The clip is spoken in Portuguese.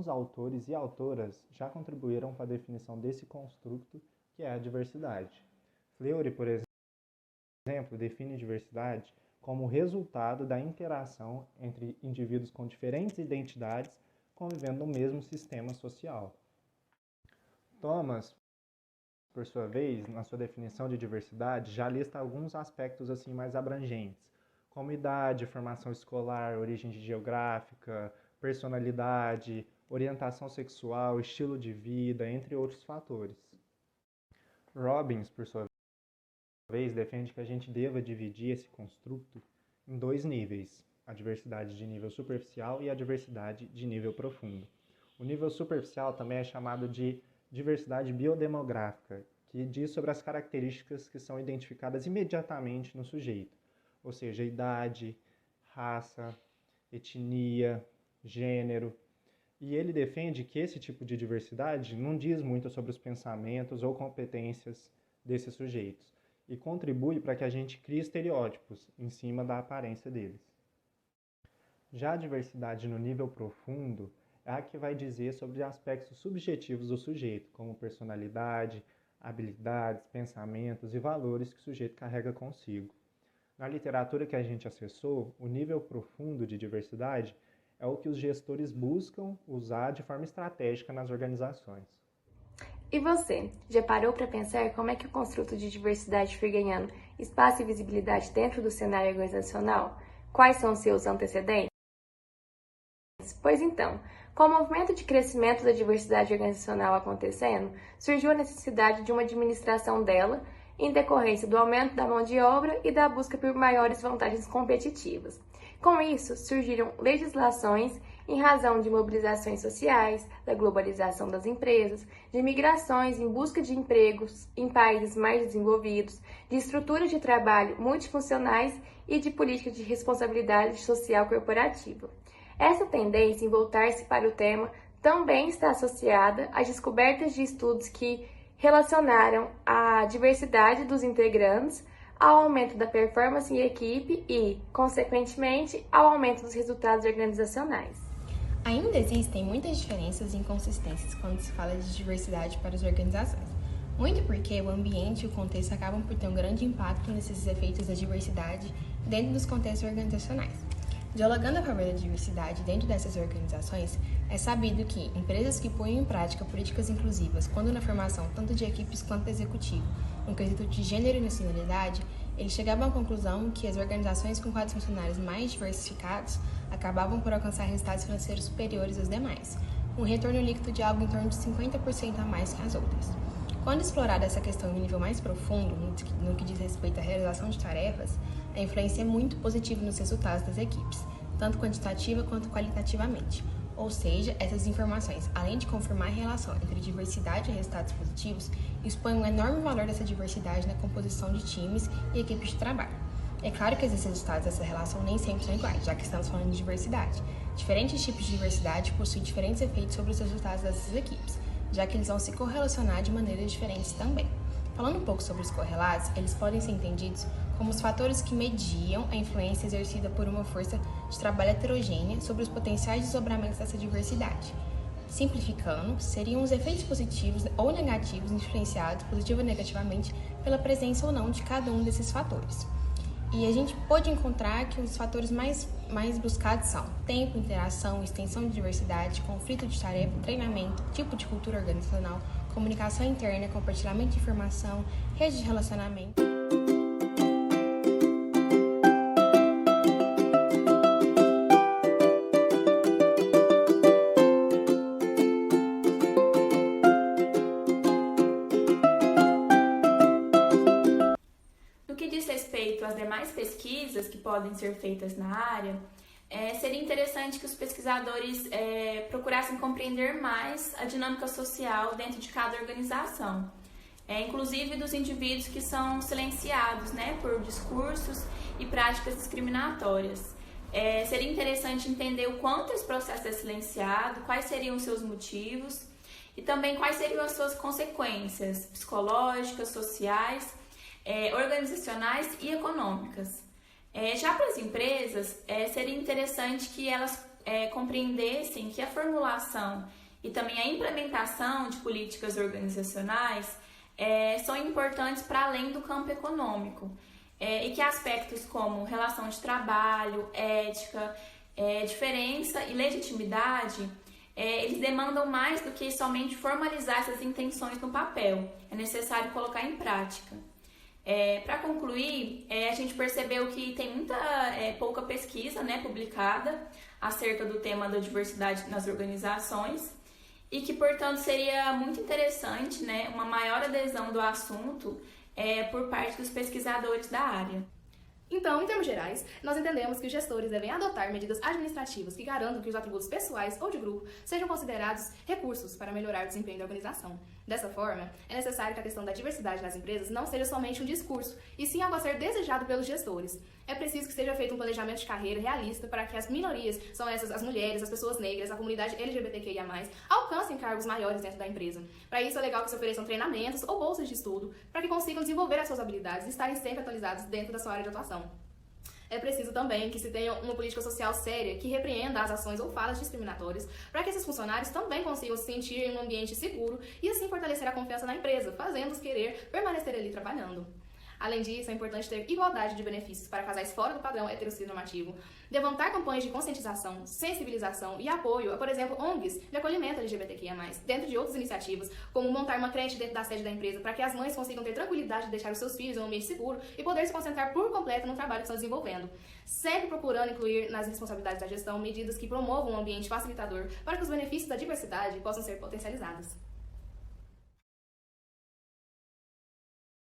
alguns autores e autoras já contribuíram para a definição desse construto que é a diversidade. Fleury, por exemplo, define diversidade como resultado da interação entre indivíduos com diferentes identidades convivendo no mesmo sistema social. Thomas, por sua vez, na sua definição de diversidade, já lista alguns aspectos assim mais abrangentes, como idade, formação escolar, origem geográfica, personalidade, orientação sexual, estilo de vida, entre outros fatores. Robbins, por sua vez, defende que a gente deva dividir esse construto em dois níveis, a diversidade de nível superficial e a diversidade de nível profundo. O nível superficial também é chamado de diversidade biodemográfica, que diz sobre as características que são identificadas imediatamente no sujeito, ou seja, idade, raça, etnia, gênero. E ele defende que esse tipo de diversidade não diz muito sobre os pensamentos ou competências desses sujeitos e contribui para que a gente crie estereótipos em cima da aparência deles. Já a diversidade no nível profundo é a que vai dizer sobre aspectos subjetivos do sujeito, como personalidade, habilidades, pensamentos e valores que o sujeito carrega consigo. Na literatura que a gente acessou, o nível profundo de diversidade é o que os gestores buscam usar de forma estratégica nas organizações. E você, já parou para pensar como é que o construto de diversidade foi ganhando espaço e visibilidade dentro do cenário organizacional? Quais são os seus antecedentes? Pois então, com o movimento de crescimento da diversidade organizacional acontecendo, surgiu a necessidade de uma administração dela em decorrência do aumento da mão de obra e da busca por maiores vantagens competitivas. Com isso, surgiram legislações em razão de mobilizações sociais, da globalização das empresas, de migrações em busca de empregos em países mais desenvolvidos, de estruturas de trabalho multifuncionais e de políticas de responsabilidade social corporativa. Essa tendência em voltar-se para o tema também está associada às descobertas de estudos que relacionaram a diversidade dos integrantes ao aumento da performance em equipe e, consequentemente, ao aumento dos resultados organizacionais. Ainda existem muitas diferenças e inconsistências quando se fala de diversidade para as organizações, muito porque o ambiente e o contexto acabam por ter um grande impacto nesses efeitos da diversidade dentro dos contextos organizacionais. Dialogando a favor da diversidade dentro dessas organizações, é sabido que empresas que põem em prática políticas inclusivas, quando na formação tanto de equipes quanto do executivo, no quesito de gênero e nacionalidade, eles chegavam à conclusão que as organizações com quadros funcionários mais diversificados acabavam por alcançar resultados financeiros superiores aos demais, um retorno líquido de algo em torno de 50% a mais que as outras. Quando explorada essa questão em um nível mais profundo, no que diz respeito à realização de tarefas, a influência é muito positiva nos resultados das equipes, tanto quantitativa quanto qualitativamente. Ou seja, essas informações, além de confirmar a relação entre diversidade e resultados positivos, expõem um enorme valor dessa diversidade na composição de times e equipes de trabalho. É claro que esses resultados dessa relação nem sempre são iguais, já que estamos falando de diversidade. Diferentes tipos de diversidade possuem diferentes efeitos sobre os resultados dessas equipes, já que eles vão se correlacionar de maneiras diferentes também. Falando um pouco sobre os correlatos, eles podem ser entendidos como os fatores que mediam a influência exercida por uma força de trabalho heterogênea sobre os potenciais desdobramentos dessa diversidade. Simplificando, seriam os efeitos positivos ou negativos influenciados positivo ou negativamente pela presença ou não de cada um desses fatores. E a gente pode encontrar que os fatores mais buscados são tempo, interação, extensão de diversidade, conflito de tarefa, treinamento, tipo de cultura organizacional, comunicação interna, compartilhamento de informação, rede de relacionamento. No que diz respeito às demais pesquisas que podem ser feitas na área, seria interessante que os pesquisadores procurassem compreender mais a dinâmica social dentro de cada organização, inclusive dos indivíduos que são silenciados, por discursos e práticas discriminatórias. Seria interessante entender o quanto esse processo é silenciado, quais seriam os seus motivos e também quais seriam as suas consequências psicológicas, sociais, organizacionais e econômicas. Já para as empresas, seria interessante que elas compreendessem que a formulação e também a implementação de políticas organizacionais são importantes para além do campo econômico, e que aspectos como relação de trabalho, ética, diferença e legitimidade, eles demandam mais do que somente formalizar essas intenções no papel, é necessário colocar em prática. Para concluir, a gente percebeu que tem pouca pesquisa, né, publicada acerca do tema da diversidade nas organizações e que, portanto, seria muito interessante, né, uma maior adesão do assunto por parte dos pesquisadores da área. Então, em termos gerais, nós entendemos que os gestores devem adotar medidas administrativas que garantam que os atributos pessoais ou de grupo sejam considerados recursos para melhorar o desempenho da organização. Dessa forma, é necessário que a questão da diversidade nas empresas não seja somente um discurso, e sim algo a ser desejado pelos gestores. É preciso que seja feito um planejamento de carreira realista para que as minorias, são essas as mulheres, as pessoas negras, a comunidade LGBTQIA+, alcancem cargos maiores dentro da empresa. Para isso, é legal que se ofereçam treinamentos ou bolsas de estudo para que consigam desenvolver as suas habilidades e estarem sempre atualizados dentro da sua área de atuação. É preciso também que se tenha uma política social séria que repreenda as ações ou falas discriminatórias para que esses funcionários também consigam se sentir em um ambiente seguro e assim fortalecer a confiança na empresa, fazendo-os querer permanecer ali trabalhando. Além disso, é importante ter igualdade de benefícios para casais fora do padrão heteronormativo, levantar campanhas de conscientização, sensibilização e apoio a, por exemplo, ONGs de acolhimento LGBTQIA+, dentro de outras iniciativas, como montar uma creche dentro da sede da empresa para que as mães consigam ter tranquilidade de deixar os seus filhos em um ambiente seguro e poder se concentrar por completo no trabalho que estão desenvolvendo. Sempre procurando incluir nas responsabilidades da gestão medidas que promovam um ambiente facilitador para que os benefícios da diversidade possam ser potencializados.